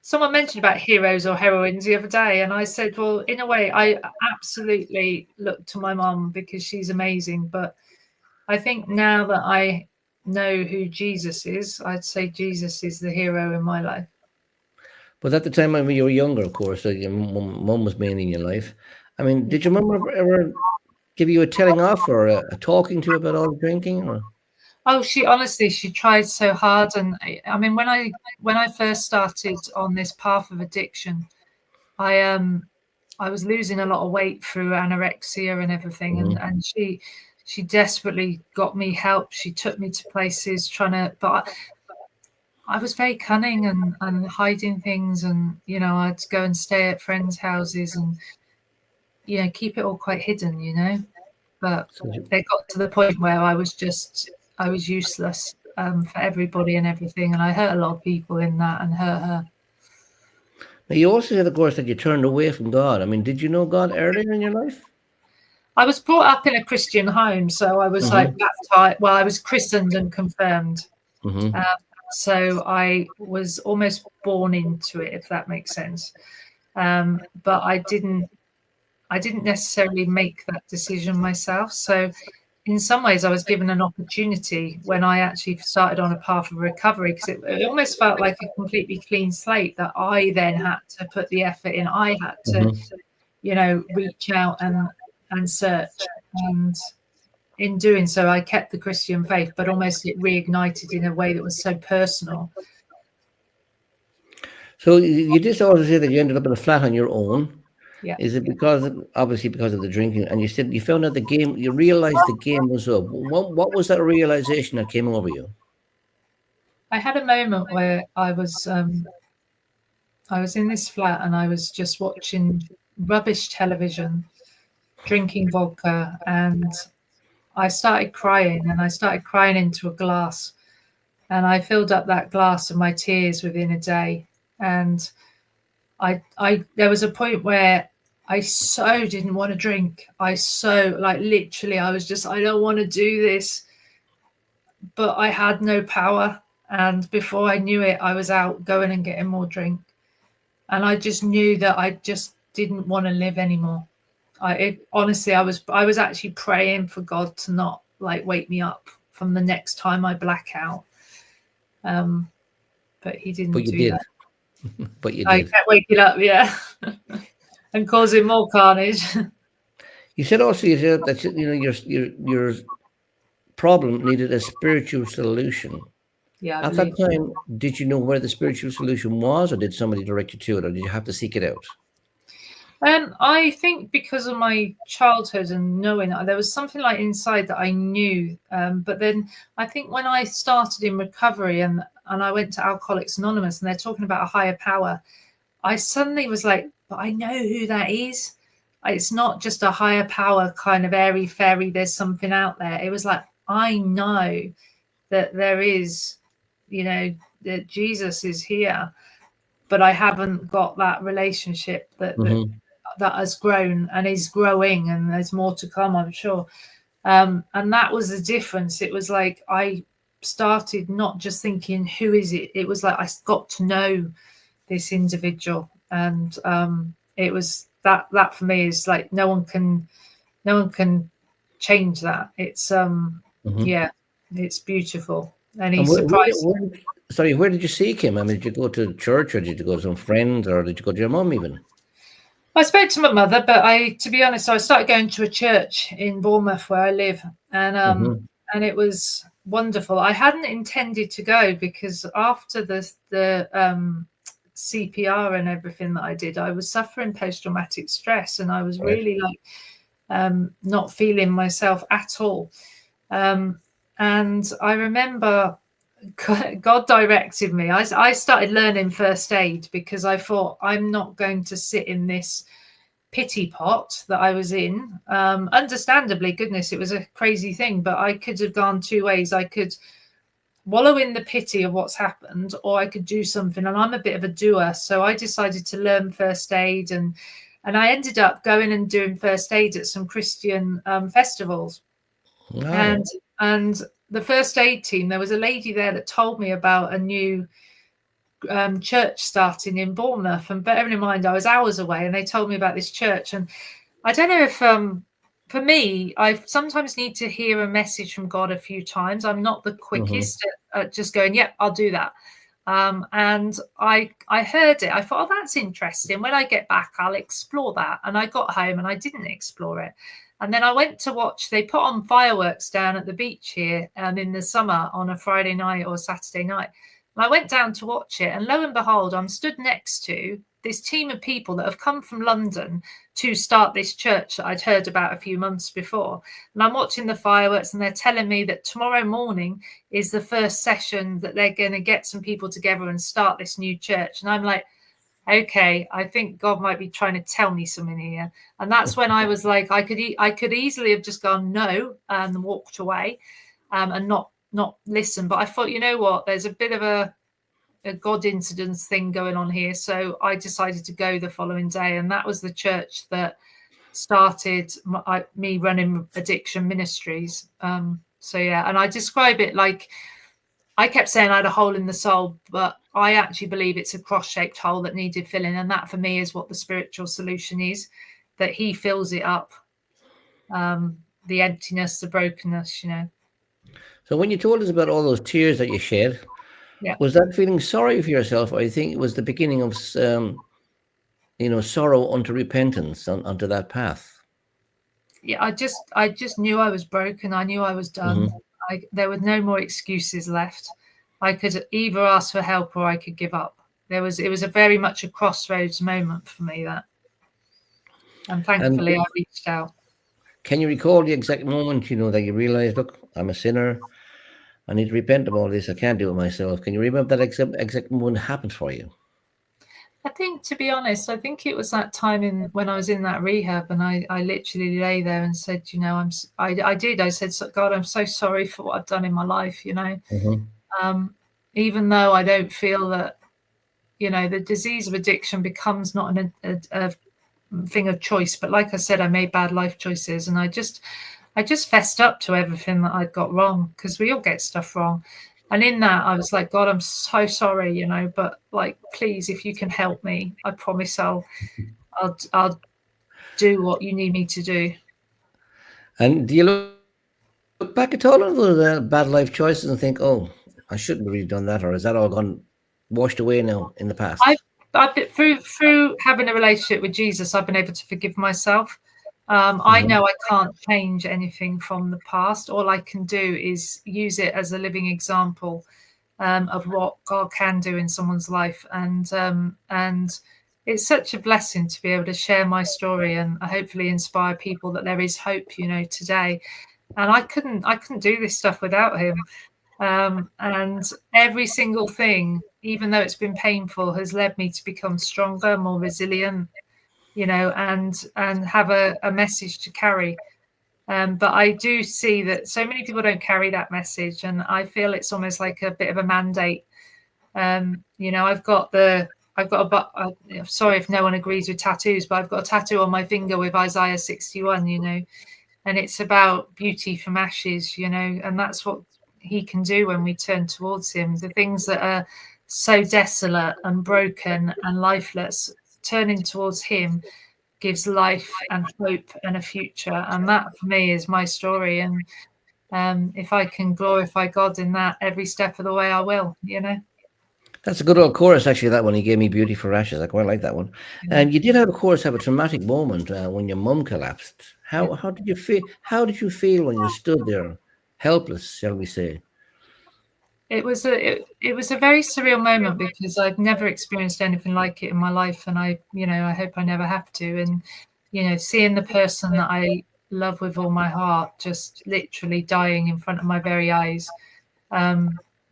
Someone mentioned about heroes or heroines the other day, and I said, well, in a way, I absolutely look to my mum because she's amazing. But I think now that I know who Jesus is, I'd say Jesus is the hero in my life. But at the time when you were younger, of course, so your mum was mainly in your life. I mean, did your mum ever give you a telling off or a talking to about all the drinking? Or? Oh, she tried so hard. And I mean, when I first started on this path of addiction, I was losing a lot of weight through anorexia and everything. And she desperately got me help. She took me to places but I was very cunning and hiding things. And, I'd go and stay at friends' houses and, keep it all quite hidden, But it got to the point where I was useless. for everybody and everything. And I hurt a lot of people in that and hurt her. Now, you also said, of course, that you turned away from God. I mean, did you know God earlier in your life? I was brought up in a Christian home, so I was like baptized. Well, I was christened and confirmed. So I was almost born into it, if that makes sense. But I didn't necessarily make that decision myself. So in some ways, I was given an opportunity when I actually started on a path of recovery, because it almost felt like a completely clean slate that I then had to put the effort in. I had to, reach out and search. And in doing so, I kept the Christian faith, but almost it reignited in a way that was so personal. So you just also say that you ended up in a flat on your own. Yeah. Is it obviously because of the drinking? And you said you found out the game, you realized the game was up. What was that realization that came over you? I had a moment where I was in this flat and I was just watching rubbish television, drinking vodka, and I started crying, and I started crying into a glass, and I filled up that glass with my tears within a day. And there was a point where I so didn't want to drink. Literally, I was just, I don't want to do this, but I had no power. And before I knew it, I was out going and getting more drink. And I just knew that I just didn't want to live anymore. Honestly, I was actually praying for God to not wake me up from the next time I black out. But he didn't do that. But you did. I kept waking up, yeah, and causing more carnage. You said that your problem needed a spiritual solution. Yeah. At that time, did you know where the spiritual solution was, or did somebody direct you to it, or did you have to seek it out? I think because of my childhood and knowing that there was something inside that I knew. But then I think when I started in recovery and I went to Alcoholics Anonymous and they're talking about a higher power, I suddenly was like, but I know who that is. It's not just a higher power kind of airy fairy, there's something out there. It was like, I know that there is, that Jesus is here, but I haven't got that relationship that has grown and is growing, and there's more to come, I'm sure. And that was the difference. It was like I started not just thinking, who is it? It was like I got to know this individual, and it was that for me is like no one can change that. It's it's beautiful, and he's surprised. Where did you seek him? I mean, did you go to church, or did you go to some friends, or did you go to your mum even? I spoke to my mother, but to be honest, I started going to a church in Bournemouth where I live, and it was wonderful. I hadn't intended to go because after the CPR and everything that I did, I was suffering post-traumatic stress, and I was really not feeling myself at all. And I remember God directed me. I started learning first aid because I thought I'm not going to sit in this pity pot that I was in. Understandably, goodness, it was a crazy thing, but I could have gone two ways. I could wallow in the pity of what's happened, or I could do something, and I'm a bit of a doer. So I decided to learn first aid, and I ended up going and doing first aid at some Christian festivals. Wow. And the first aid team, there was a lady there that told me about a new church starting in Bournemouth. And bearing in mind, I was hours away, and they told me about this church. And I don't know if, for me, I sometimes need to hear a message from God a few times. I'm not the quickest at just going, yep, I'll do that. And I heard it. I thought, oh, that's interesting. When I get back, I'll explore that. And I got home and I didn't explore it. And then I went to watch, they put on fireworks down at the beach here in the summer on a Friday night or Saturday night. And I went down to watch it. And lo and behold, I'm stood next to this team of people that have come from London to start this church that I'd heard about a few months before. And I'm watching the fireworks, and they're telling me that tomorrow morning is the first session that they're going to get some people together and start this new church. And I'm like, okay, I think God might be trying to tell me something here. And that's when I was like, I could easily have just gone no and walked away and not not listen. But I thought, you know what, there's a bit of a God incidence thing going on here. So I decided to go the following day. And that was the church that started me running addiction ministries. So yeah, and I describe it like, I kept saying I had a hole in the soul, but I actually believe it's a cross-shaped hole that needed filling. And that for me is what the spiritual solution is, that he fills it up. The emptiness, the brokenness, you know. So when you told us about all those tears that you shed, Yeah. was that feeling sorry for yourself, or you think it was the beginning of, sorrow unto repentance onto that path? Yeah, I just knew I was broken. I knew I was done. There were no more excuses left. I could either ask for help or I could give up. It was a very much a crossroads moment for me, that. And thankfully I reached out. Can you recall the exact moment, that you realized, look, I'm a sinner, I need to repent of all this, I can't do it myself? Can you remember that exact moment happened for you? I think, to be honest, I think it was that time when I was in that rehab, and I literally lay there and said, I said, God, I'm so sorry for what I've done in my life, even though I don't feel that, the disease of addiction becomes not a thing of choice. But like I said, I made bad life choices, and I just fessed up to everything that I'd got wrong, because we all get stuff wrong. And in that, I was like, God, I'm so sorry, but like, please, if you can help me, I promise I'll do what you need me to do. And do you look back at all of those bad life choices and think, oh, I shouldn't have really done that, or is that all gone washed away now in the past? I've been through having a relationship with Jesus, I've been able to forgive myself. I know I can't change anything from the past. All I can do is use it as a living example of what God can do in someone's life. And it's such a blessing to be able to share my story and hopefully inspire people that there is hope, today. And I couldn't do this stuff without him. And every single thing, even though it's been painful, has led me to become stronger, more resilient, and have a message to carry. But I do see that so many people don't carry that message, and I feel it's almost like a bit of a mandate. I've got sorry if no one agrees with tattoos, but I've got a tattoo on my finger with Isaiah 61, and it's about beauty from ashes, and that's what he can do when we turn towards him. The things that are so desolate and broken and lifeless, turning towards him gives life and hope and a future. And that for me is my story. And if I can glorify God in that every step of the way, I will, That's a good old chorus, actually, that one. He gave me beauty for ashes. I quite like that one. And you did have a traumatic moment when your mum collapsed. How did you feel? How did you feel when you stood there, helpless, shall we say? It was a very surreal moment, because I've never experienced anything like it in my life, and I hope I never have to. And seeing the person that I love with all my heart just literally dying in front of my very eyes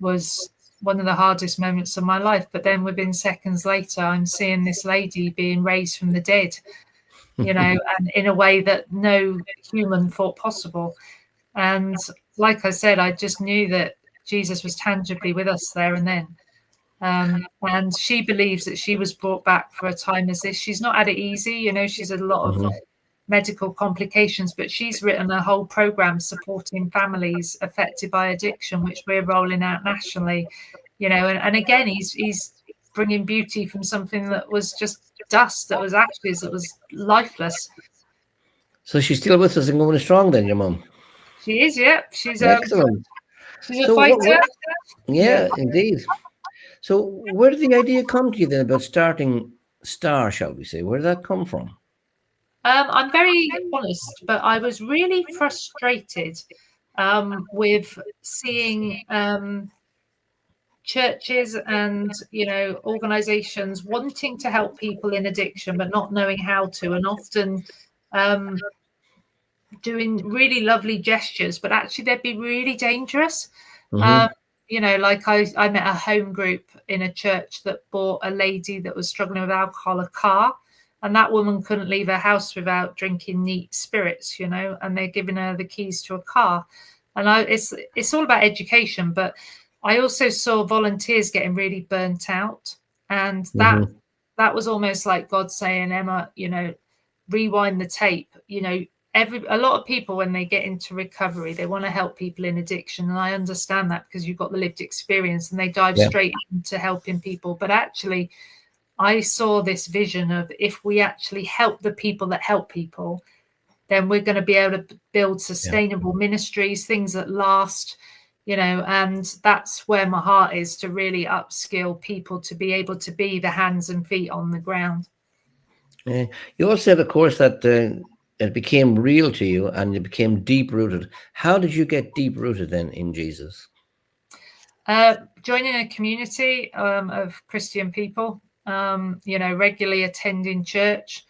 was one of the hardest moments of my life. But then within seconds later, I'm seeing this lady being raised from the dead, and in a way that no human thought possible. And like I said, I just knew that Jesus was tangibly with us there and then. And she believes that she was brought back for a time as this. She's not had it easy. She's had a lot of medical complications, but she's written a whole program supporting families affected by addiction, which we're rolling out nationally. And again, he's bringing beauty from something that was just dust, that was ashes, that was lifeless. So she's still with us and going strong then, your mum? She is, yeah. She's excellent. She's a fighter. Yeah, indeed. So where did the idea come to you then about starting Star, shall we say? Where did that come from? I'm very honest, but I was really frustrated with seeing churches and organizations wanting to help people in addiction but not knowing how to, and often doing really lovely gestures, but actually they'd be really dangerous. Like I met a home group in a church that bought a lady that was struggling with alcohol a car, and that woman couldn't leave her house without drinking neat spirits, and they're giving her the keys to a car. And it's all about education, but I also saw volunteers getting really burnt out, and that was almost like God saying, Emma, rewind the tape. A lot of people, when they get into recovery, they want to help people in addiction, and I understand that because you've got the lived experience, and they dive straight into helping people. But actually, I saw this vision of, if we actually help the people that help people, then we're going to be able to build sustainable ministries, things that last, and that's where my heart is, to really upskill people to be able to be the hands and feet on the ground. You also said, of course, that it became real to you and you became deep rooted. How did you get deep rooted then in Jesus? Joining a community of Christian people, regularly attending church,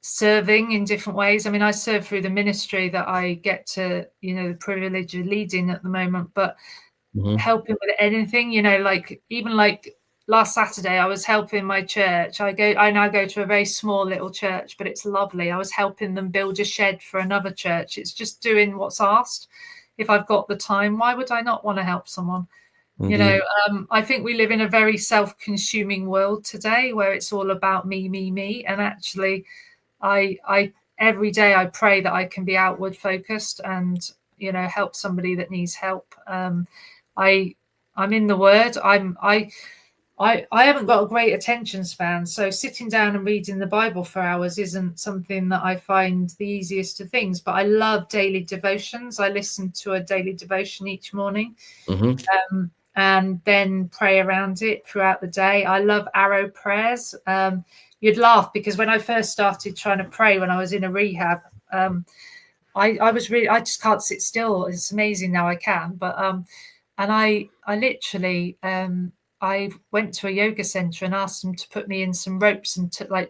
serving in different ways. I mean, I serve through the ministry that I get to, the privilege of leading at the moment, but helping with anything, even last Saturday, I was helping my church. I now go to a very small little church, but it's lovely. I was helping them build a shed for another church. It's just doing what's asked. If I've got the time, why would I not want to help someone? I think we live in a very self-consuming world today, where it's all about me. And actually, I every day I pray that I can be outward focused and, help somebody that needs help. I'm in the Word. I haven't got a great attention span, so sitting down and reading the Bible for hours isn't something that I find the easiest of things. But I love daily devotions. I listen to a daily devotion each morning, and then pray around it throughout the day. I love arrow prayers. You'd laugh, because when I first started trying to pray when I was in a rehab, I just can't sit still. It's amazing now I can, but and I literally I went to a yoga center and asked them to put me in some ropes and to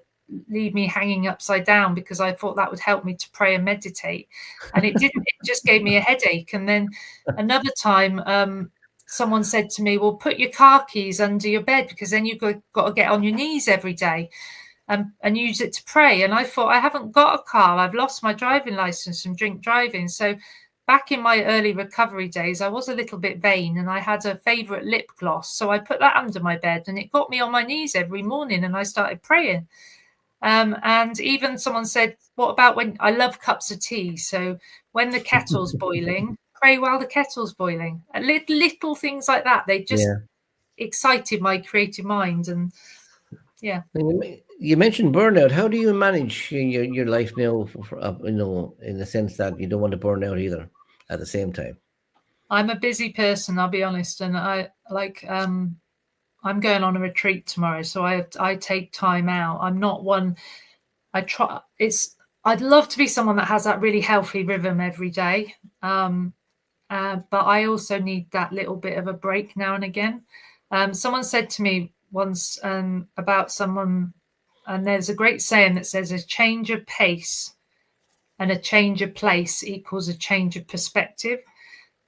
leave me hanging upside down, because I thought that would help me to pray and meditate. And it didn't. It just gave me a headache. And then another time, someone said to me, well, put your car keys under your bed, because then you've got to get on your knees every day and use it to pray. And I thought, I haven't got a car. I've lost my driving license from drink driving. So back in my early recovery days, I was a little bit vain, and I had a favorite lip gloss. So I put that under my bed, and it got me on my knees every morning, and I started praying. And even someone said, what about when I love cups of tea? So when the kettle's boiling, pray while the kettle's boiling. Little things like that. They just excited my creative mind. And you mentioned burnout. How do you manage your life now, in the sense that you don't want to burn out either at the same time? I'm a busy person, I'll be honest. And I'm going on a retreat tomorrow, so I take time out. I'm not one. I'd love to be someone that has that really healthy rhythm every day, but I also need that little bit of a break now and again. Someone said to me once about someone, and there's a great saying that says, a change of pace and a change of place equals a change of perspective.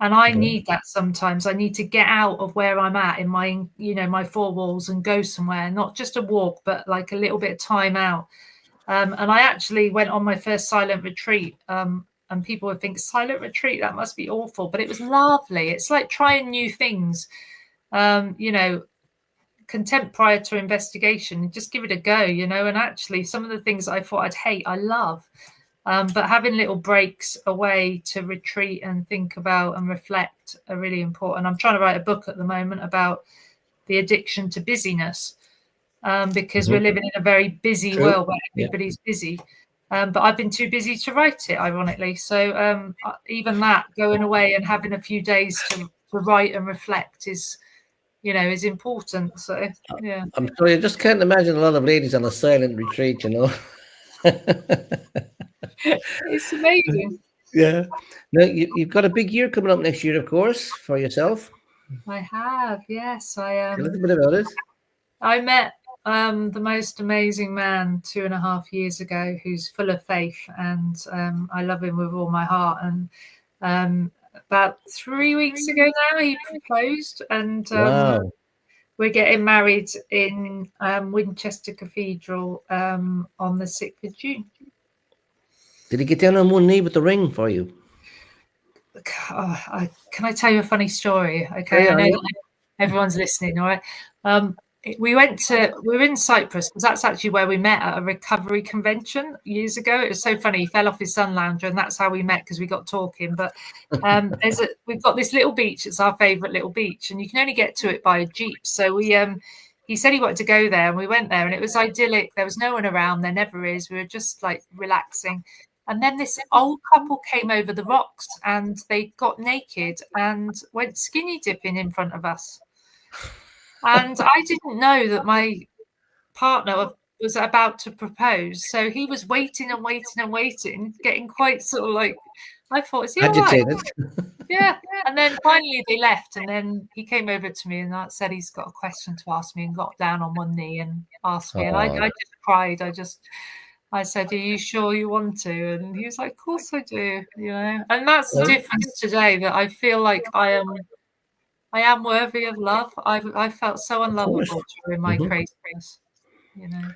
And I need that sometimes. I need to get out of where I'm at in my, my four walls, and go somewhere, not just a walk, but like a little bit of time out. And I actually went on my first silent retreat, and people would think, silent retreat, that must be awful. But it was lovely. It's like trying new things, contempt prior to investigation. Just give it a go, and actually some of the things I thought I'd hate, I love. But having little breaks away to retreat and think about and reflect are really important. I'm trying to write a book at the moment about the addiction to busyness, because we're living in a very busy world where everybody's busy. But I've been too busy to write it, ironically. So even that, going away and having a few days to write and reflect is important. So, yeah. I'm sorry, I just can't imagine a lot of ladies on a silent retreat, It's amazing. Yeah. Now, you've got a big year coming up next year, of course, for yourself. I have, yes. A little bit about it. I met the most amazing man 2.5 years ago, who's full of faith, and I love him with all my heart. And about 3 weeks ago now, he proposed, and we're getting married in Winchester Cathedral on the 6th of June. Did he get down on one knee with the ring for you? can I tell you a funny story? Okay, Yeah, I know yeah. that everyone's listening. All right. We were in Cyprus because that's actually where we met at a recovery convention years ago. It was so funny. He fell off his sun lounger, and that's how we met because we got talking. But we've got this little beach. It's our favourite little beach, and you can only get to it by a jeep. So he said he wanted to go there, and we went there, and it was idyllic. There was no one around. There never is. We were just like relaxing. And then this old couple came over the rocks, and they got naked and went skinny dipping in front of us. And I didn't know that my partner was about to propose. So he was waiting and waiting and waiting, getting quite sort of like, I thought, is he all right? Agitated. Yeah. And then finally they left. And then he came over to me and said he's got a question to ask me, and got down on one knee and asked me. And I just cried. I said, are you sure you want to? And he was like, of course I do. You know, and that's the difference today, that I feel like I am worthy of love. I felt so unlovable during my craziness, you know.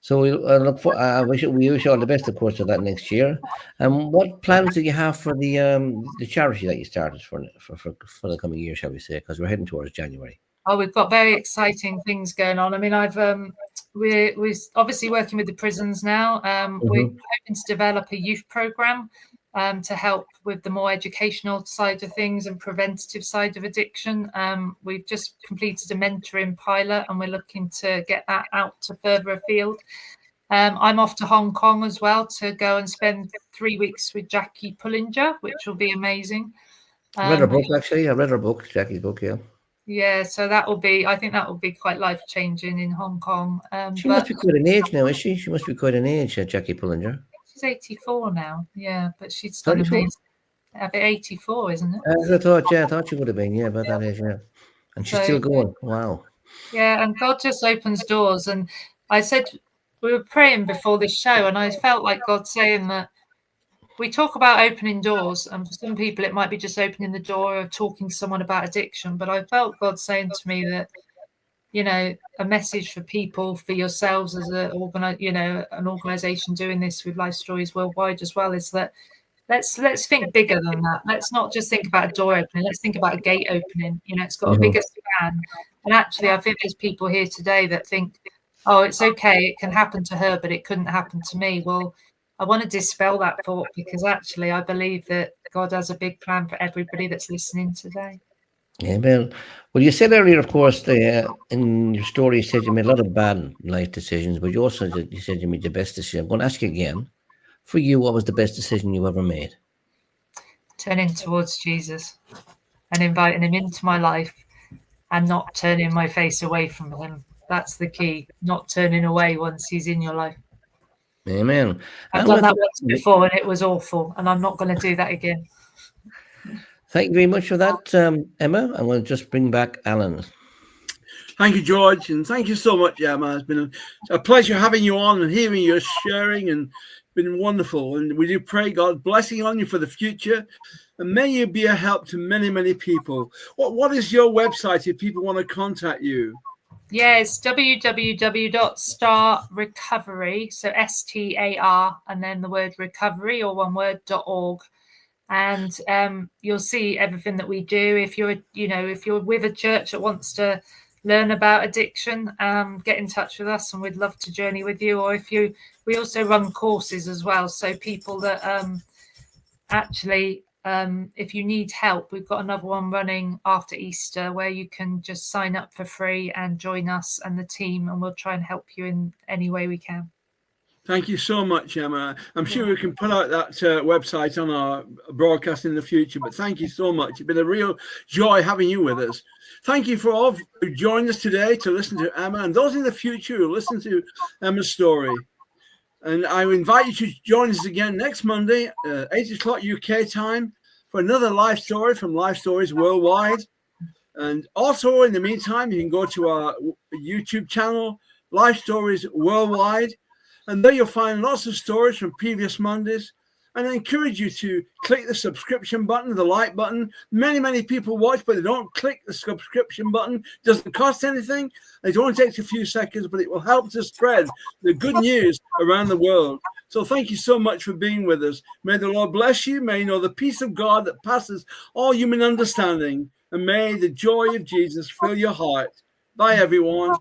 So we look for. We wish you all the best, of course, for that next year. What plans do you have for the charity that you started for the coming year, shall we say? Because we're heading towards January. Oh, we've got very exciting things going on. I mean, we're obviously working with the prisons now. We're hoping to develop a youth program to help with the more educational side of things and preventative side of addiction. We've just completed a mentoring pilot, and we're looking to get that out to further afield. I'm off to Hong Kong as well to go and spend 3 weeks with Jackie Pullinger, which will be amazing. I read her book, actually. I read her book, Jackie's book, yeah. Yeah, so I think that will be quite life-changing in Hong Kong. She must be quite an age now, is she? She must be quite an age, Jackie Pullinger. She's 84 now, yeah, but she's done amazing. 84, isn't it? I thought she would have been, yeah, about that age, yeah. And she's still going. Wow. Yeah, and God just opens doors. And I said, we were praying before this show, and I felt like God saying that we talk about opening doors, and for some people it might be just opening the door or talking to someone about addiction. But I felt God saying to me that, you know, a message for people, for yourselves as an organization doing this with Life Stories Worldwide as well, is that let's think bigger than that. Let's not just think about a door opening. Let's think about a gate opening. You know, it's got a bigger span. And actually, I think there's people here today that think, oh, it's okay, it can happen to her, but it couldn't happen to me. Well, I want to dispel that thought, because actually I believe that God has a big plan for everybody that's listening today. Amen. Well, you said earlier, of course, in your story, you said you made a lot of bad life decisions, but you said you made the best decision. I'm going to ask you again. For you, what was the best decision you ever made? Turning towards Jesus and inviting him into my life, and not turning my face away from him. That's the key. Not turning away once he's in your life. Amen. I've done that once before, and it was awful, and I'm not going to do that again. Thank you very much for that, Emma. I'm going to just bring back Alan. Thank you, George, and thank you so much, Emma. It's been a pleasure having you on and hearing your sharing, and been wonderful. And we do pray God's blessing on you for the future, and may you be a help to many, many people. What is your website if people want to contact you? Yeah, it's www.starrecovery, so STAR, and then the word recovery, or one word, .org. And you'll see everything that we do. If you're with a church that wants to learn about addiction, get in touch with us, and we'd love to journey with you. Or we also run courses as well. So people that if you need help, we've got another one running after Easter where you can just sign up for free and join us and the team, and we'll try and help you in any way we can. Thank you so much, Emma. I'm sure we can put out that website on our broadcast in the future, but thank you so much. It's been a real joy having you with us. Thank you for all who joined us today to listen to Emma, and those in the future who listen to Emma's story. And I invite you to join us again next Monday, 8 o'clock UK time, for another life story from Life Stories Worldwide. And also, in the meantime, you can go to our YouTube channel, Life Stories Worldwide, and there you'll find lots of stories from previous Mondays. And I encourage you to click the subscription button, the like button. Many people watch, but they don't click the subscription button. It doesn't cost anything. It only takes a few seconds, but it will help to spread the good news around the world. So thank you so much for being with us. May the Lord bless you. May you know the peace of God that passes all human understanding. And may the joy of Jesus fill your heart. Bye, everyone.